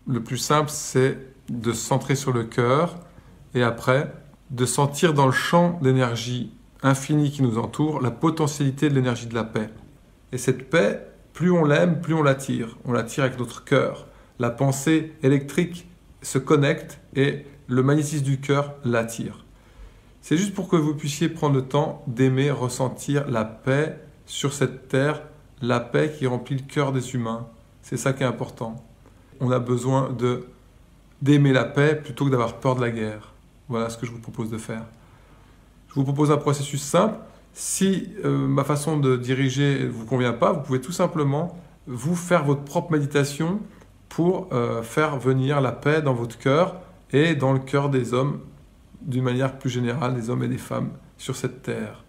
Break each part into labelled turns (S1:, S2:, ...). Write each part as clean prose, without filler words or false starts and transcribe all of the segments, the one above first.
S1: le plus simple, c'est de se centrer sur le cœur et après de sentir dans le champ d'énergie infinie qui nous entoure la potentialité de l'énergie de la paix. Et cette paix, plus on l'aime, plus on l'attire. On l'attire avec notre cœur. La pensée électrique se connecte et le magnétisme du cœur l'attire. C'est juste pour que vous puissiez prendre le temps d'aimer, ressentir la paix sur cette terre, la paix qui remplit le cœur des humains. C'est ça qui est important. On a besoin d'aimer la paix plutôt que d'avoir peur de la guerre. Voilà ce que je vous propose de faire. Je vous propose un processus simple. Si ma façon de diriger ne vous convient pas, vous pouvez tout simplement vous faire votre propre méditation pour faire venir la paix dans votre cœur et dans le cœur des hommes, d'une manière plus générale, des hommes et des femmes sur cette terre.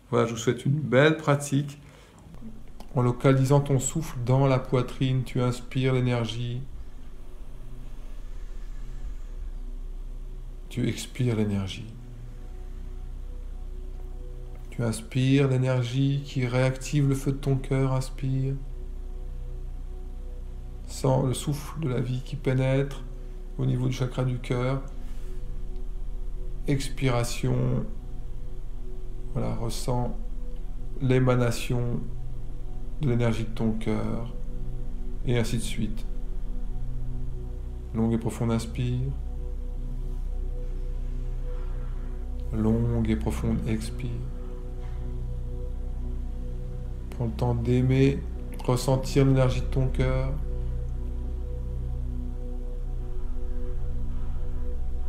S1: Voilà, je vous souhaite une belle pratique. En localisant ton souffle dans la poitrine, tu inspires l'énergie. Tu expires l'énergie. Tu inspires l'énergie qui réactive le feu de ton cœur, inspire. Sens le souffle de la vie qui pénètre au niveau du chakra du cœur. Expiration. Voilà, ressens l'émanation de l'énergie de ton cœur. Et ainsi de suite. Longue et profonde inspire. Longue et profonde expire. Prends le temps d'aimer, ressentir l'énergie de ton cœur.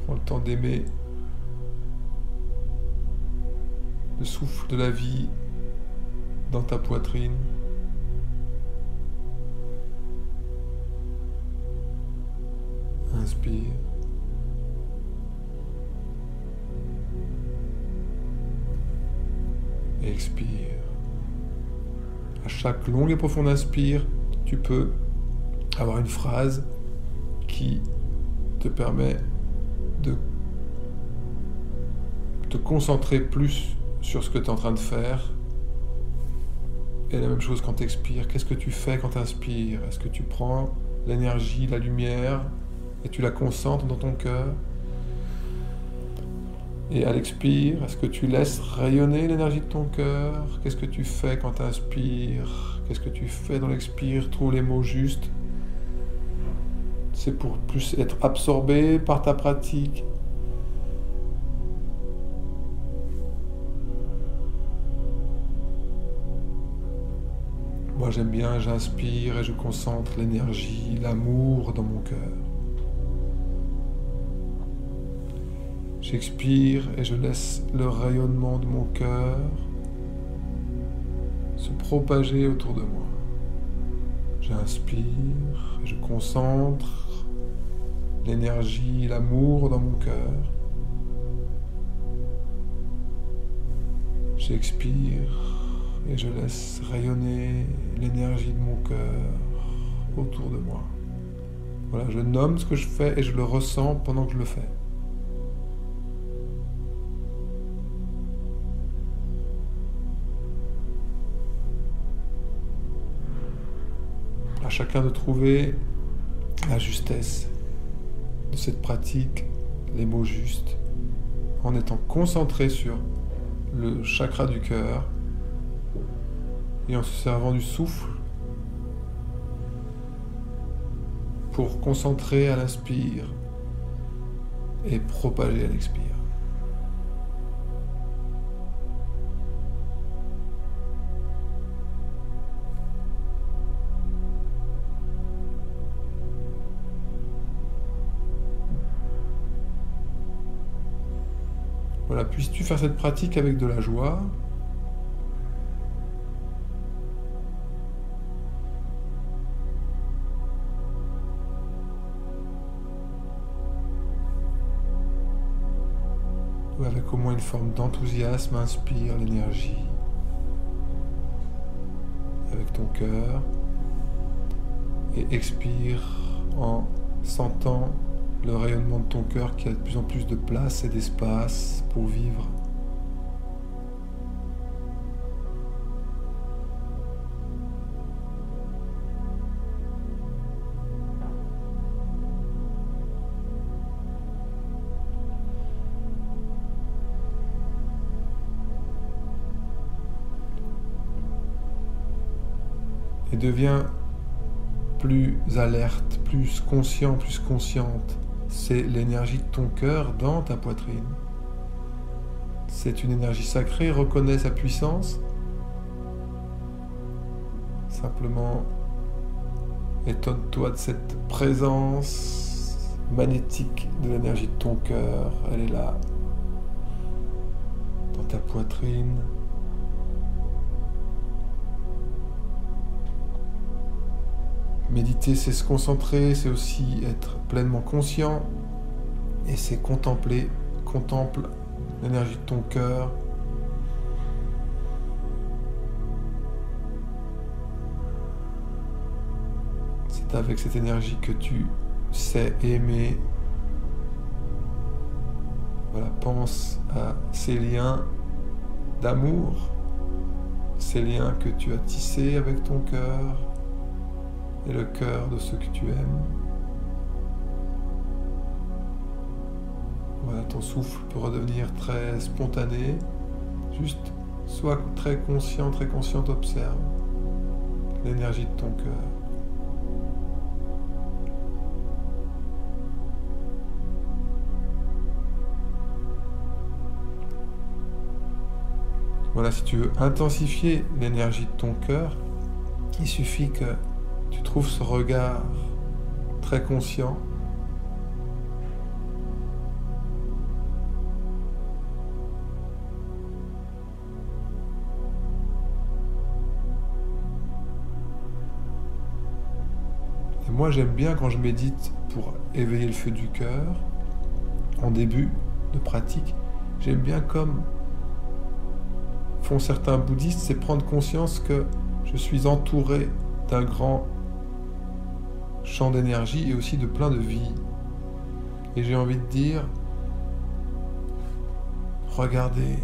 S1: Prends le temps d'aimer le souffle de la vie dans ta poitrine. Inspire. Expire. À chaque longue et profonde inspire, tu peux avoir une phrase qui te permet de te concentrer plus sur ce que tu es en train de faire. Et la même chose quand tu expires. Qu'est-ce que tu fais quand tu inspires? Est-ce que tu prends l'énergie, la lumière et tu la concentres dans ton cœur? Et à l'expire, est-ce que tu laisses rayonner l'énergie de ton cœur? Qu'est-ce que tu fais quand tu inspires? Qu'est-ce que tu fais dans l'expire? Trouve les mots justes. C'est pour plus être absorbé par ta pratique. Moi j'aime bien, j'inspire et je concentre l'énergie, l'amour dans mon cœur. J'expire et je laisse le rayonnement de mon cœur se propager autour de moi. J'inspire et je concentre l'énergie, l'amour dans mon cœur. J'expire et je laisse rayonner l'énergie de mon cœur autour de moi. Voilà, je nomme ce que je fais et je le ressens pendant que je le fais. À chacun de trouver la justesse de cette pratique, les mots justes, en étant concentré sur le chakra du cœur et en se servant du souffle pour concentrer à l'inspire et propager à l'expire. Voilà, puisses-tu faire cette pratique avec de la joie. Ou avec au moins une forme d'enthousiasme, inspire l'énergie avec ton cœur et expire en sentant le rayonnement de ton cœur qui a de plus en plus de place et d'espace pour vivre. et deviens plus alerte, plus conscient, plus consciente. C'est l'énergie de ton cœur dans ta poitrine. C'est une énergie sacrée, reconnais sa puissance. Simplement, étonne-toi de cette présence magnétique de l'énergie de ton cœur. Elle est là, dans ta poitrine. Méditer, c'est se concentrer, c'est aussi être pleinement conscient. Et c'est contempler, contemple l'énergie de ton cœur. C'est avec cette énergie que tu sais aimer. Voilà, pense à ces liens d'amour, ces liens que tu as tissés avec ton cœur et le cœur de ceux que tu aimes. Voilà, ton souffle peut redevenir très spontané. Juste sois très conscient, très consciente, observe l'énergie de ton cœur. Voilà, si tu veux intensifier l'énergie de ton cœur, il suffit que tu trouves ce regard très conscient. Et moi, j'aime bien quand je médite pour éveiller le feu du cœur, en début de pratique, j'aime bien comme font certains bouddhistes, c'est prendre conscience que je suis entouré d'un grand champ d'énergie et aussi de plein de vie. Et j'ai envie de dire, regardez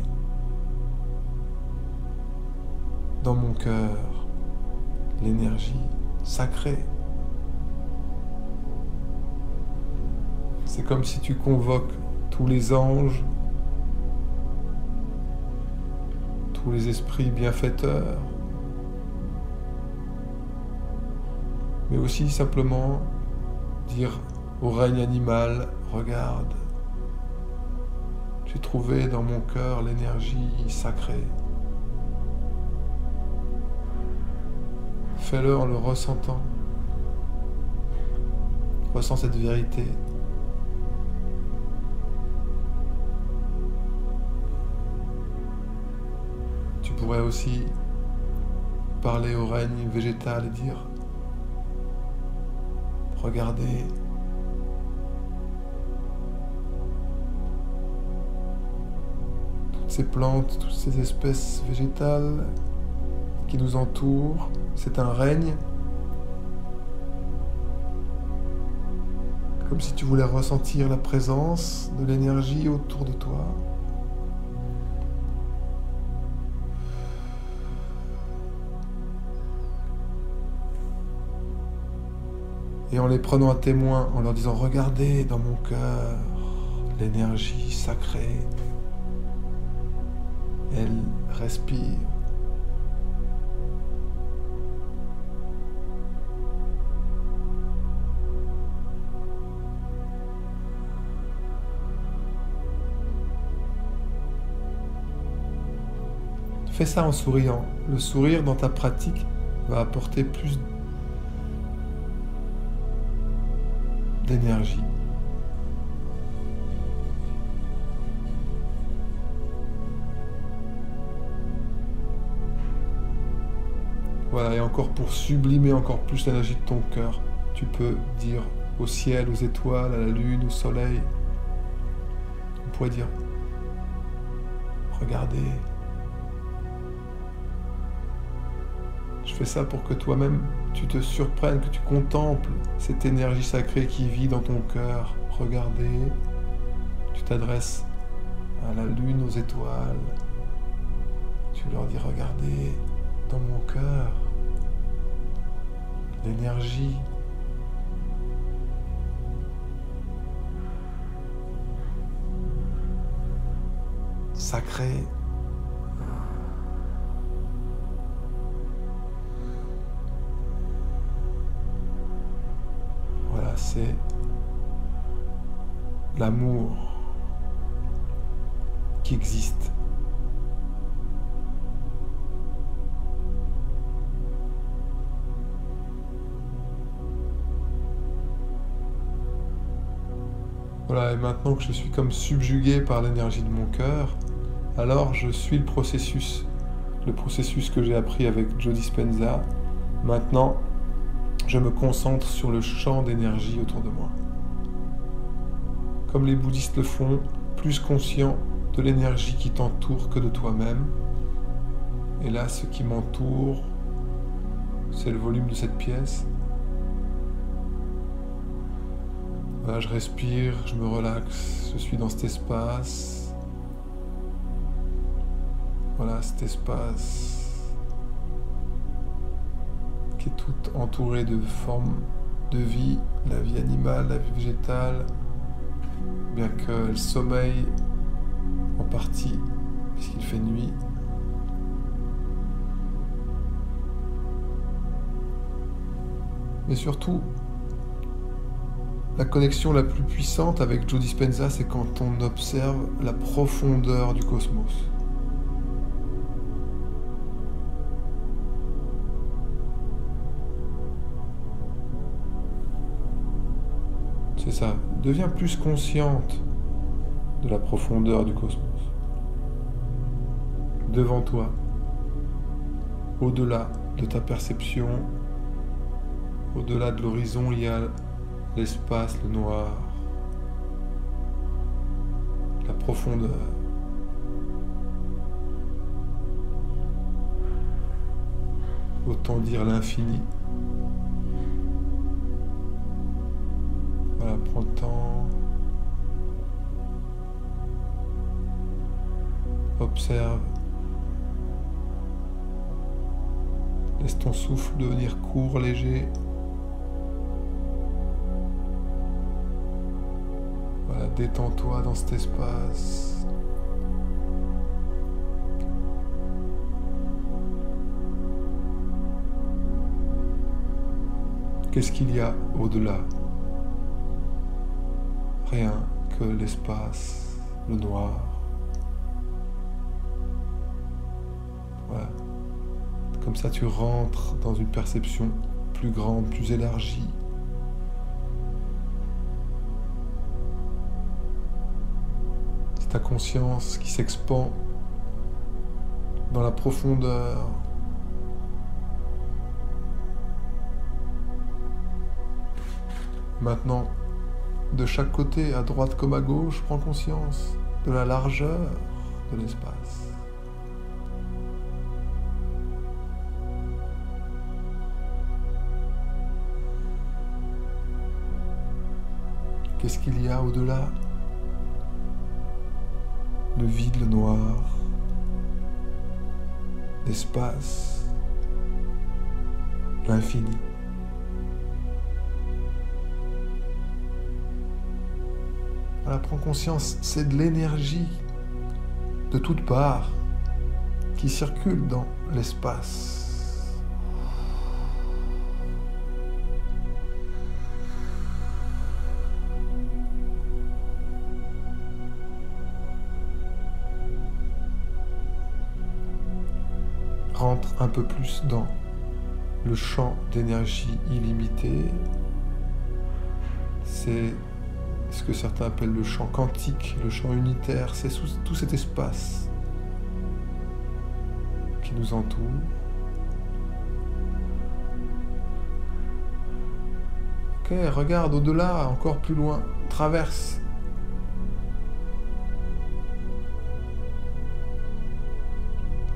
S1: dans mon cœur l'énergie sacrée. C'est comme si tu convoques tous les anges, tous les esprits bienfaiteurs, mais aussi simplement dire au règne animal, regarde, j'ai trouvé dans mon cœur l'énergie sacrée. Fais-le en le ressentant. Ressens cette vérité. Tu pourrais aussi parler au règne végétal et dire « Regardez, toutes ces plantes, toutes ces espèces végétales qui nous entourent, c'est un règne. » Comme si tu voulais ressentir la présence de l'énergie autour de toi. Et en les prenant à témoin, en leur disant « Regardez dans mon cœur l'énergie sacrée. Elle respire. » Fais ça en souriant. Le sourire dans ta pratique va apporter plus d'énergie. Voilà, et encore pour sublimer encore plus l'énergie de ton cœur, tu peux dire au ciel, aux étoiles, à la lune, au soleil, on pourrait dire, regardez, je fais ça pour que toi-même tu te surprennes, que tu contemples cette énergie sacrée qui vit dans ton cœur. Regardez, tu t'adresses à la lune, aux étoiles, tu leur dis, regardez dans mon cœur l'énergie sacrée. c'est l'amour qui existe. Voilà, et maintenant que je suis comme subjugué par l'énergie de mon cœur, alors je suis le processus que j'ai appris avec Joe Dispenza. Maintenant, je me concentre sur le champ d'énergie autour de moi. Comme les bouddhistes le font, plus conscient de l'énergie qui t'entoure que de toi-même. Et là, ce qui m'entoure, c'est le volume de cette pièce. Voilà, je respire, je me relaxe, je suis dans cet espace. Voilà, cet espace qui est tout entouré de formes de vie, la vie animale, la vie végétale, bien qu'elle sommeille en partie, puisqu'il fait nuit. Mais surtout, la connexion la plus puissante avec Joe Dispenza, c'est quand on observe la profondeur du cosmos. C'est ça, deviens plus consciente de la profondeur du cosmos. Devant toi, au-delà de ta perception, au-delà de l'horizon, il y a l'espace, le noir, la profondeur. Autant dire l'infini. Voilà, prends le temps. Observe. Laisse ton souffle devenir court, léger. Voilà, détends-toi dans cet espace. Qu'est-ce qu'il y a au-delà? Rien que l'espace, le noir. Voilà. Comme ça, tu rentres dans une perception plus grande, plus élargie. C'est ta conscience qui s'expand dans la profondeur. Maintenant, de chaque côté, à droite comme à gauche, prends conscience de la largeur de l'espace. Qu'est-ce qu'il y a au-delà? Le vide, le noir, l'espace, l'infini. Voilà, prends conscience, c'est de l'énergie de toutes parts qui circule dans l'espace. Rentre un peu plus dans le champ d'énergie illimitée. C'est ce que certains appellent le champ quantique, le champ unitaire. C'est tout cet espace qui nous entoure. Ok, regarde au-delà, encore plus loin, traverse.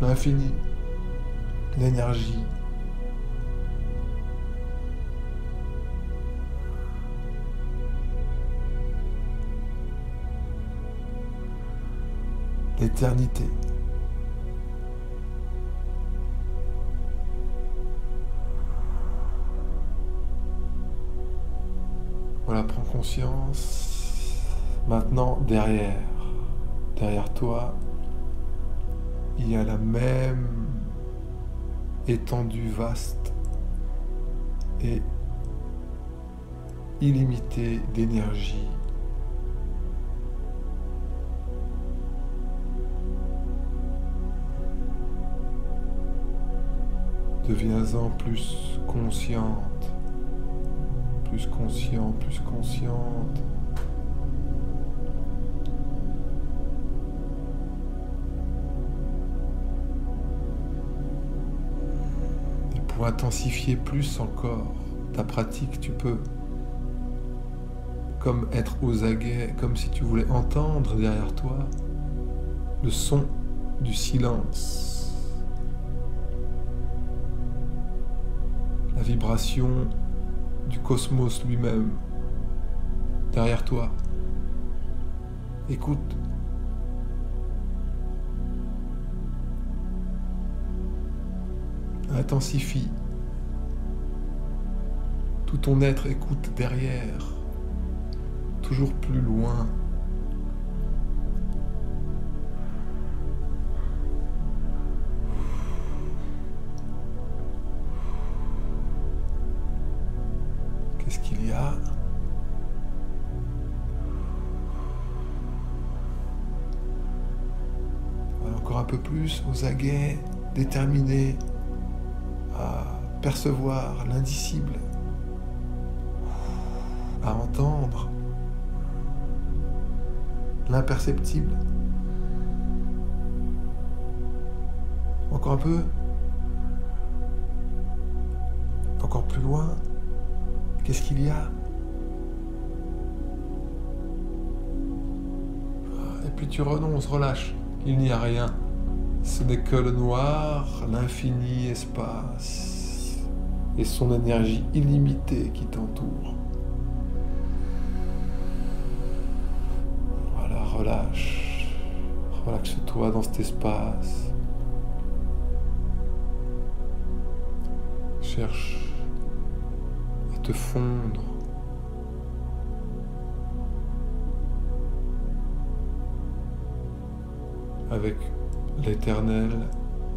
S1: L'infini, l'énergie. L'éternité. Voilà, prends conscience. Maintenant, derrière toi, il y a la même étendue vaste et illimitée d'énergie. Deviens-en plus consciente, plus conscient, plus consciente. Et pour intensifier plus encore ta pratique, tu peux comme être aux aguets, comme si tu voulais entendre derrière toi le son du silence. La vibration du cosmos lui-même, derrière toi. Écoute. Intensifie. Tout ton être écoute derrière, toujours plus loin. Qu'est-ce qu'il y a? Encore un peu plus, aux aguets, déterminé à percevoir l'indicible, à entendre l'imperceptible. Encore un peu. Encore plus loin. Qu'est-ce qu'il y a? Et puis tu renonces, relâche. Il n'y a rien. Ce n'est que le noir, l'infini espace et son énergie illimitée qui t'entoure. Voilà, relâche. Relaxe-toi dans cet espace. Cherche à te fondre. Avec l'éternel,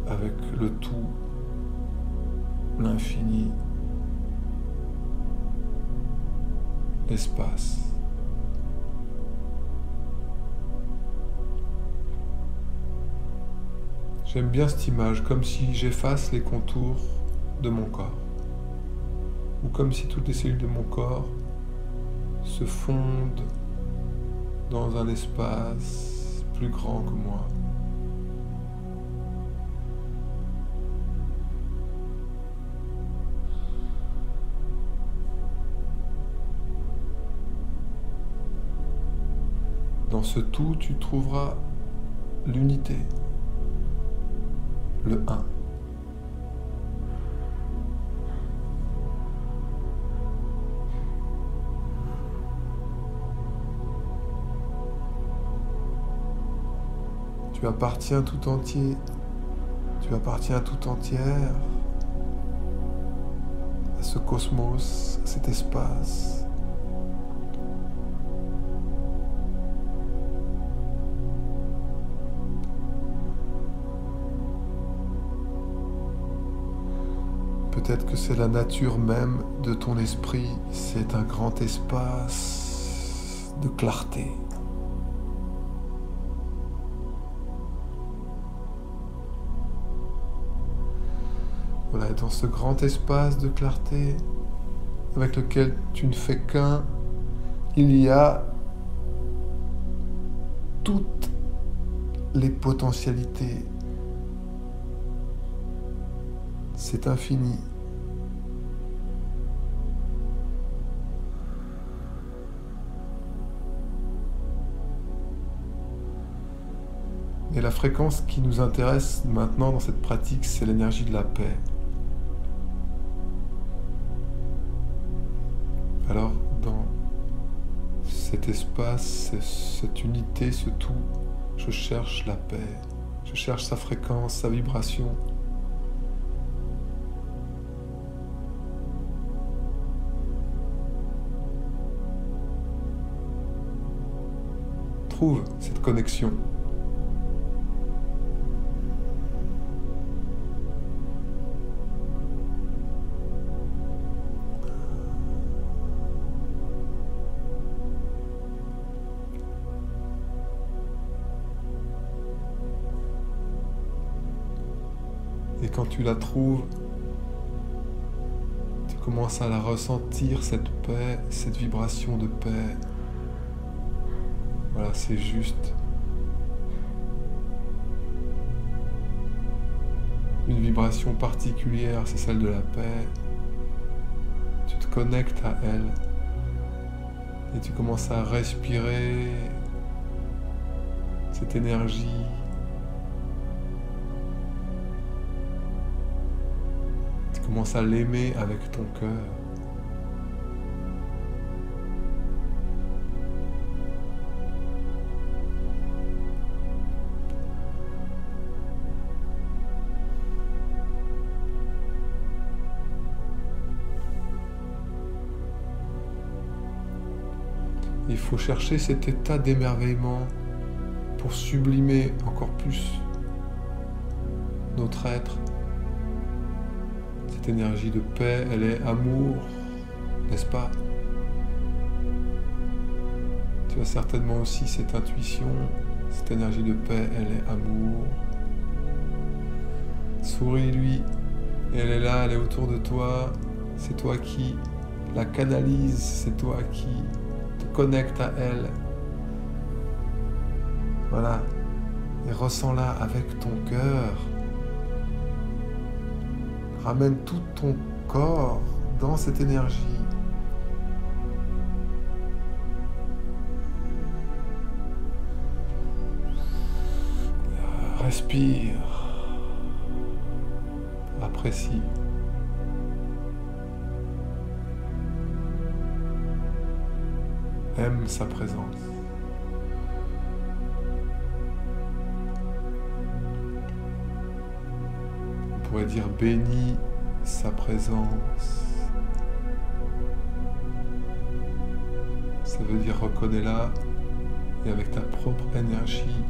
S1: avec le tout, l'infini, l'espace. J'aime bien cette image, comme si j'efface les contours de mon corps, ou comme si toutes les cellules de mon corps se fondent dans un espace plus grand que moi. Dans ce tout, tu trouveras l'unité, le un. Tu appartiens tout entier, tu appartiens tout entière à ce cosmos, à cet espace. Peut-être que c'est la nature même de ton esprit, c'est un grand espace de clarté. Voilà, dans ce grand espace de clarté avec lequel tu ne fais qu'un, il y a toutes les potentialités. C'est infini. Et la fréquence qui nous intéresse maintenant dans cette pratique, c'est l'énergie de la paix. Alors, dans cet espace, cette unité, ce tout, je cherche la paix. Je cherche sa fréquence, sa vibration. Trouve cette connexion. quand tu la trouves, tu commences à la ressentir, cette paix, cette vibration de paix. Voilà, c'est juste une vibration particulière, c'est celle de la paix. Tu te connectes à elle et tu commences à respirer cette énergie. Tu commences à l'aimer avec ton cœur. Il faut chercher cet état d'émerveillement pour sublimer encore plus notre être. Cette énergie de paix, elle est amour, n'est-ce pas? Tu as certainement aussi cette intuition, cette énergie de paix, elle est amour. Souris-lui, elle est là, elle est autour de toi, c'est toi qui la canalise, c'est toi qui te connecte à elle. Voilà, et ressens-la avec ton cœur. Ramène tout ton corps dans cette énergie. Respire. Apprécie. Aime sa présence. On pourrait dire bénis sa présence. Ça veut dire reconnais-la et avec ta propre énergie,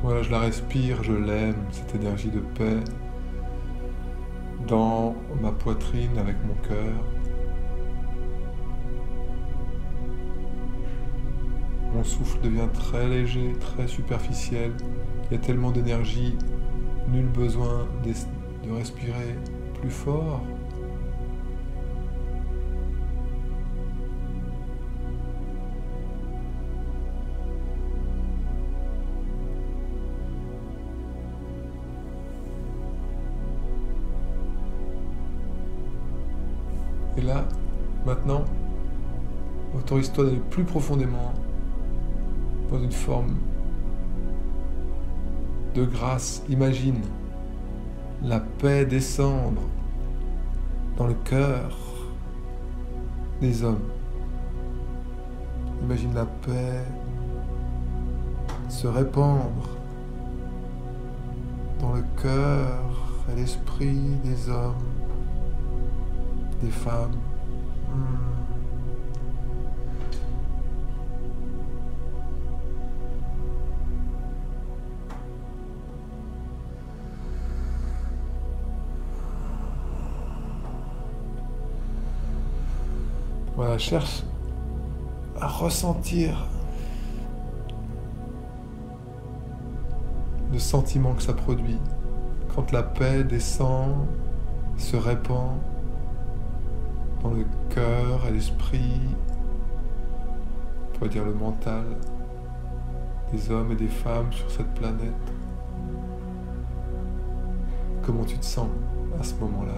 S1: voilà, je la respire, je l'aime, cette énergie de paix, dans ma poitrine avec mon cœur. Mon souffle devient très léger, très superficiel. Il y a tellement d'énergie, nul besoin de respirer plus fort. Et là, maintenant, autorise-toi d'aller plus profondément dans une forme de grâce. Imagine la paix descendre dans le cœur des hommes. Imagine la paix se répandre dans le cœur et l'esprit des hommes, des femmes. Voilà, cherche à ressentir le sentiment que ça produit quand la paix descend, se répand dans le cœur et l'esprit, on pourrait dire le mental des hommes et des femmes sur cette planète. Comment tu te sens à ce moment-là?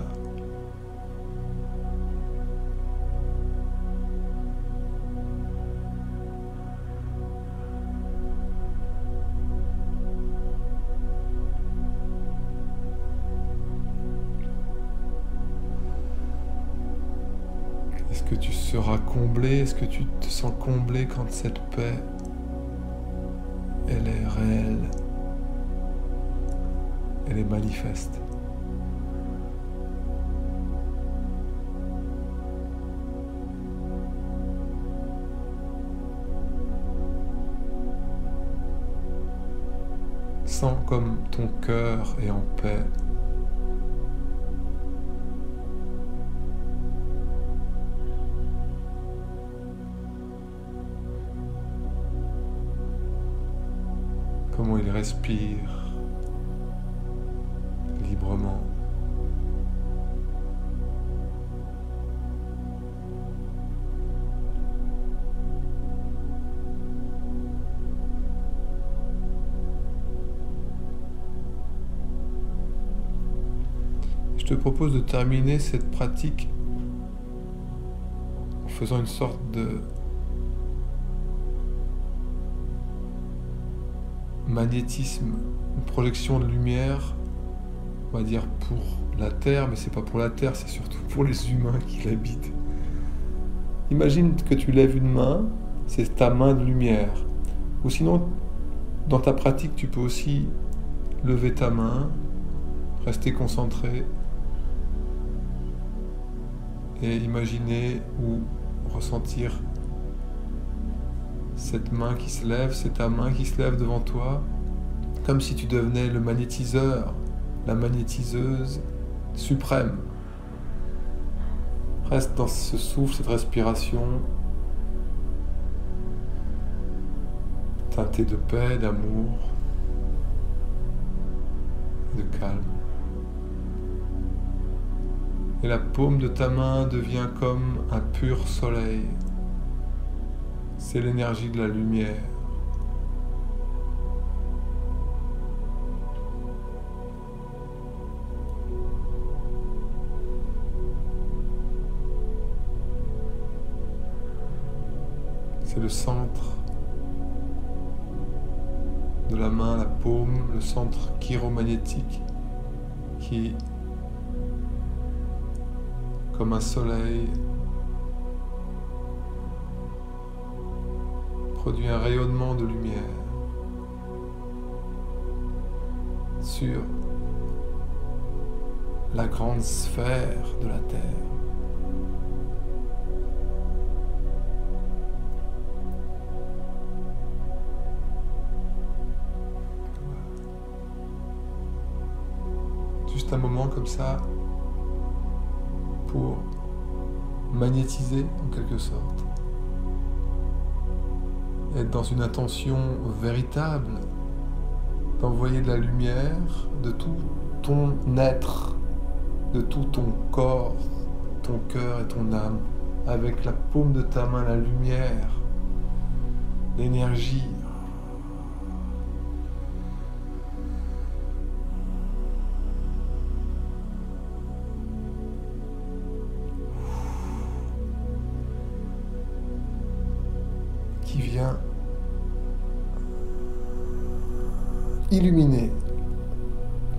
S1: Est-ce que tu seras comblé? Est-ce que tu te sens comblé quand cette paix, elle est réelle, elle est manifeste? Sens comme ton cœur est en paix. comment il respire librement. Je te propose de terminer cette pratique en faisant une sorte de magnétisme, une projection de lumière, on va dire pour la Terre, mais c'est pas pour la Terre, c'est surtout pour les humains qui l'habitent. Imagine que tu lèves une main, c'est ta main de lumière. Ou sinon, dans ta pratique, tu peux aussi lever ta main, rester concentré et imaginer ou ressentir cette main qui se lève, c'est ta main qui se lève devant toi, comme si tu devenais le magnétiseur, la magnétiseuse suprême. Reste dans ce souffle, cette respiration, teintée de paix, d'amour, de calme. Et la paume de ta main devient comme un pur soleil. C'est l'énergie de la lumière. C'est le centre de la main, la paume, le centre chiromagnétique qui, comme un soleil, produit un rayonnement de lumière sur la grande sphère de la Terre. Juste un moment comme ça pour magnétiser en quelque sorte. Être dans une intention véritable d'envoyer de la lumière de tout ton être, de tout ton corps, ton cœur et ton âme, avec la paume de ta main, la lumière, l'énergie. Qui vient illuminer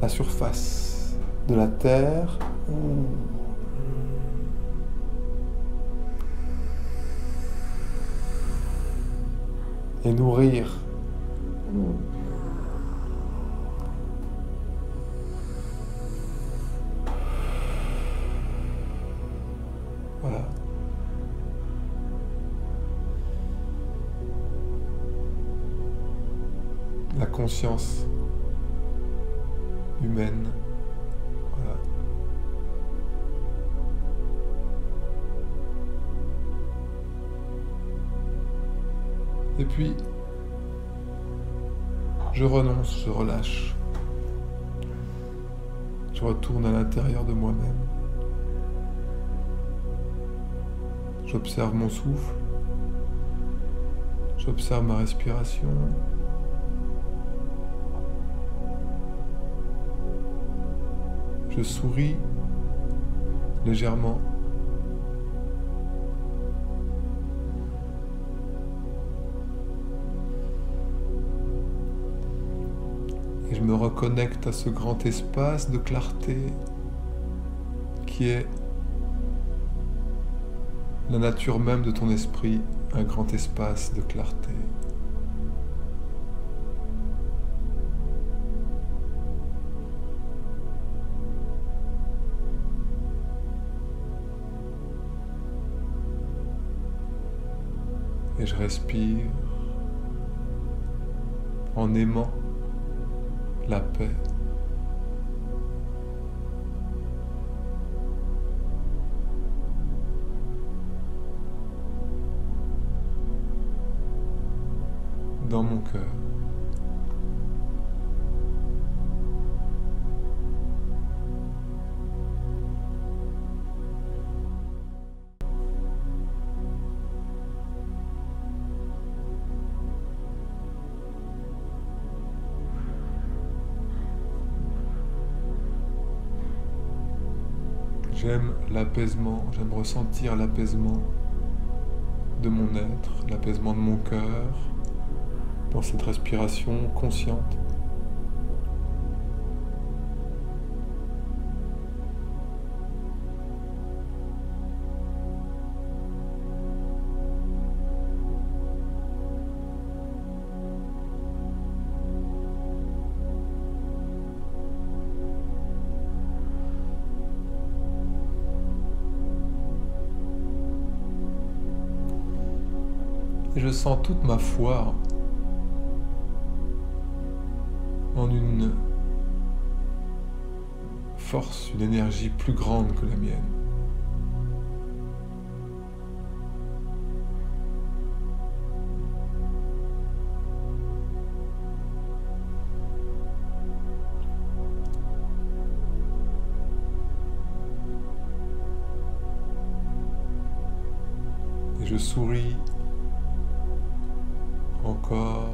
S1: la surface de la Terre et nourrir voilà. La conscience humaine. Voilà. Et puis, je renonce, je relâche. Je retourne à l'intérieur de moi-même. J'observe mon souffle. J'observe ma respiration. Je souris légèrement. Et je me reconnecte à ce grand espace de clarté qui est la nature même de ton esprit, un grand espace de clarté. Et je respire en aimant la paix. Dans mon cœur. J'aime l'apaisement, j'aime ressentir l'apaisement de mon être, l'apaisement de mon cœur, dans cette respiration consciente. Et je sens toute ma foi en une force, une énergie plus grande que la mienne. Et je souris encore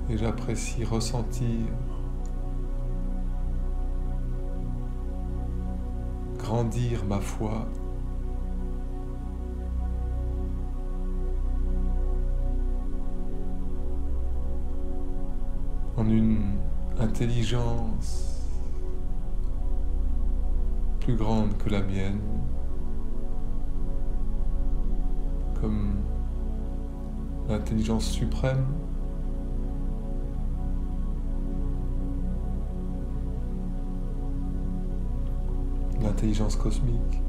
S1: et j'apprécie ressentir, grandir ma foi en une intelligence plus grande que la mienne, comme l'intelligence suprême, l'intelligence cosmique.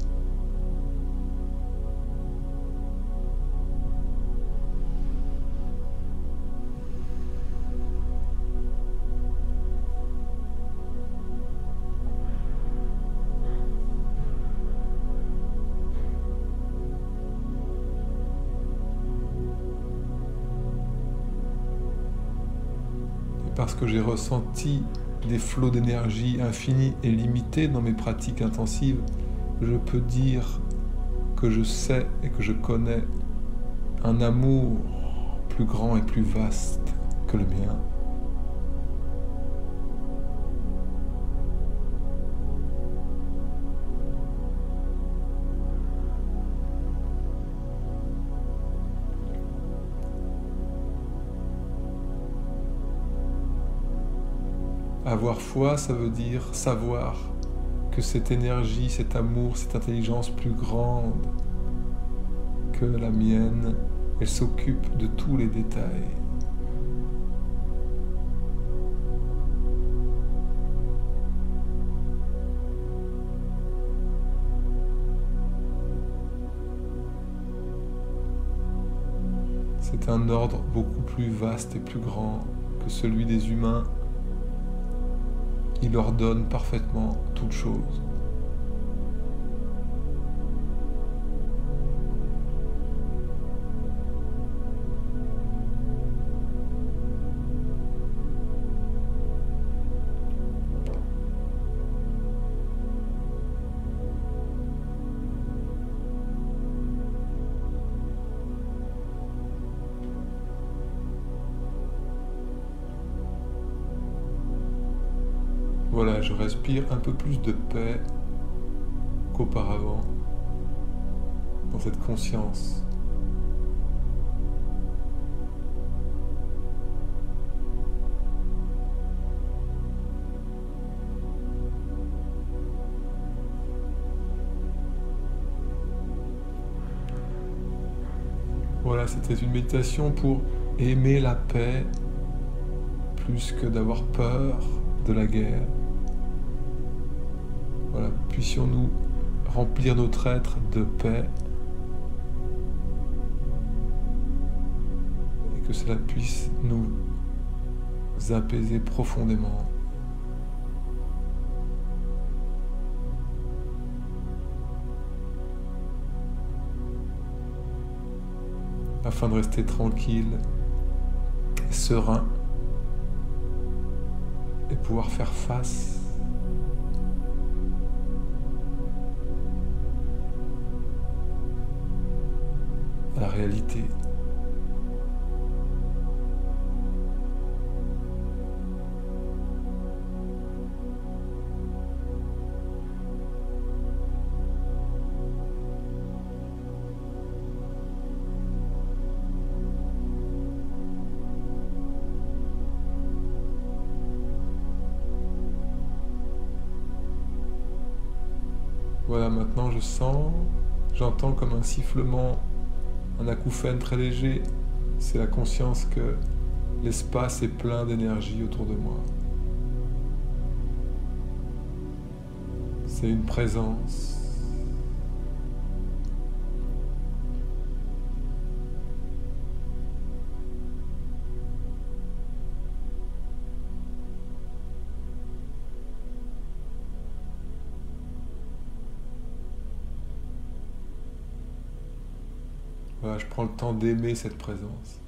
S1: Parce que j'ai ressenti des flots d'énergie infinis et limités dans mes pratiques intensives, je peux dire que je sais et que je connais un amour plus grand et plus vaste que le mien. Avoir foi, ça veut dire savoir que cette énergie, cet amour, cette intelligence plus grande que la mienne, elle s'occupe de tous les détails. C'est un ordre beaucoup plus vaste et plus grand que celui des humains. Il ordonne parfaitement toutes choses. Voilà, je respire un peu plus de paix qu'auparavant, dans cette conscience. Voilà, c'était une méditation pour aimer la paix plus que d'avoir peur de la guerre. Voilà, puissions-nous remplir notre être de paix et que cela puisse nous apaiser profondément. Afin de rester tranquille et serein et pouvoir faire face à la réalité. Voilà, maintenant je sens, j'entends comme un sifflement, un acouphène très léger. C'est la conscience que l'espace est plein d'énergie autour de moi. C'est une présence. Voilà, je prends le temps d'aimer cette présence.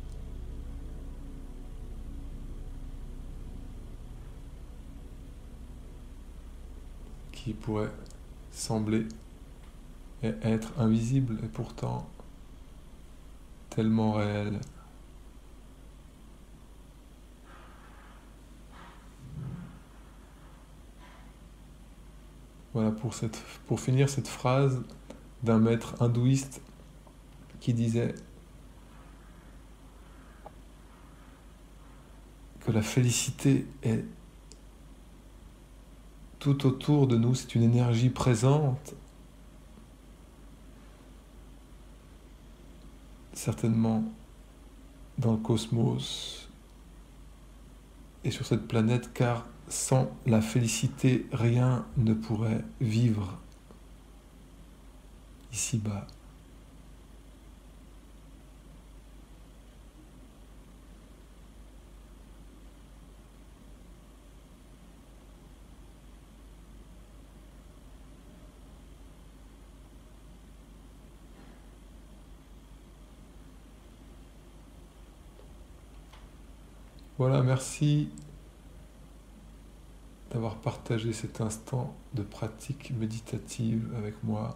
S1: Qui pourrait sembler être invisible et pourtant tellement réelle. Voilà, pour finir cette phrase d'un maître hindouiste qui disait que la félicité est tout autour de nous, c'est une énergie présente, certainement dans le cosmos et sur cette planète, car sans la félicité, rien ne pourrait vivre ici-bas. Voilà, merci d'avoir partagé cet instant de pratique méditative avec moi.